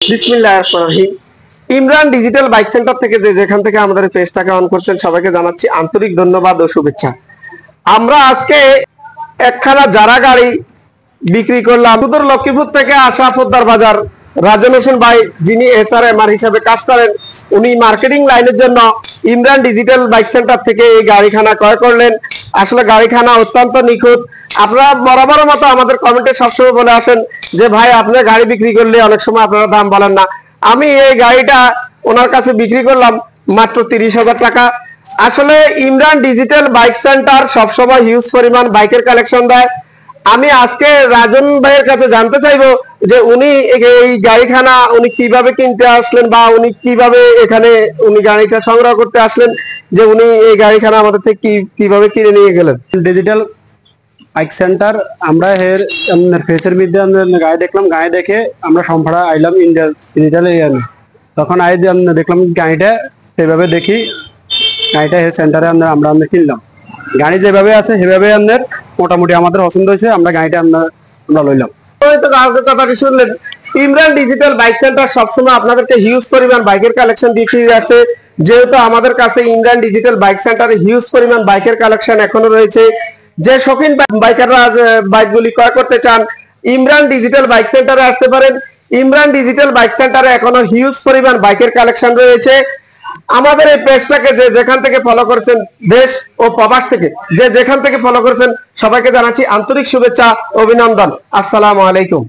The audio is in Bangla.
বিসমিল্লাহির রহমানির রহিম। ইমরান ডিজিটাল বাইক সেন্টার থেকে যেখান থেকে আমাদের পেজটাকে অন করছেন সবাইকে জানাচ্ছি আন্তরিক ধন্যবাদ ও শুভেচ্ছা। আমরা আজকে একখানা যারা গাড়ি বিক্রি করলাম সুদূর লক্ষ্মীপুর থেকে আসা পোদ্দার বাজার রাজন হোসেন ভাই, যিনি SRMR হিসাবে কাজ করেন, উনি মার্কেটিং লাইনের জন্য ইমরান ডিজিটাল বাইক সেন্টার থেকে এই গাড়িখানা ক্রয় করলেন। আসলে গাড়িখানা অত্যন্ত নিখুঁত। আপনারা বরাবর মতো আমাদের কমেন্টে সবসময় বলে আসেন যে ভাই আপনার গাড়ি বিক্রি করলে অনেক সময় আপনারা দাম বলেন না। আমি এই গাড়িটা ওনার কাছে বিক্রি করলাম মাত্র 30,000 টাকা। আসলে ইমরান ডিজিটাল বাইক সেন্টার সবসময় হিউজ পরিমাণ বাইকের কালেকশন দেয়। আমি আজকে রাজন ভাইয়ের কাছে জানতে চাইবো যে উনি এই গাড়িখানা উনি কিভাবে কিনতে আসলেন বা উনি কিভাবে এখানে উনি গাড়িটা সংগ্রহ করতে আসলেন, যে উনি এই গাড়িখানা আমাদের থেকে কিভাবে কিনে নিয়ে গেলেন। ডিজিটাল বাইক সেন্টার আমরা এর ফেসের মধ্যে গাড়ি দেখলাম, গাড়ি দেখে আমরা সম্পাড়া আইলাম ইন্ডিয়া ডিজিটাল এরিয়ানে। তখন আই দেখলাম গাড়িটা সেভাবে দেখি গাড়িটা এই সেন্টারে আমরা কিনলাম। গাড়ি যেভাবে আছে সেভাবে আপনার মোটামুটি আমাদের পছন্দ হয়েছে, আমরা গাড়িটা আমরা লইলাম। শুনলেন, ইমরান ডিজিটাল বাইক সেন্টার সবসময় আপনাদেরকে হিউজ পরিমাণ বাইকের কালেকশন দিয়ে আসে। যেহেতু আমাদের কাছে ইমরান ডিজিটাল বাইক সেন্টারে হিউজ পরিমাণ বাইকের কালেকশন এখনো রয়েছে, যে শৌখিন বাইকাররা বাইকগুলি ক্রয় করতে চান ইমরান ডিজিটাল বাইক সেন্টারে আসতে পারেন। ইমরান ডিজিটাল বাইক সেন্টারে এখনো হিউজ পরিমাণ বাইকের কালেকশন রয়েছে। আমাদের এই পেজটাকে যেখান থেকে ফলো করেছেন, দেশ ও প্রবাস থেকে যেখান থেকে ফলো করেছেন, সবাইকে জানাচ্ছি আন্তরিক শুভেচ্ছা, অভিনন্দন। আসসালামু আলাইকুম।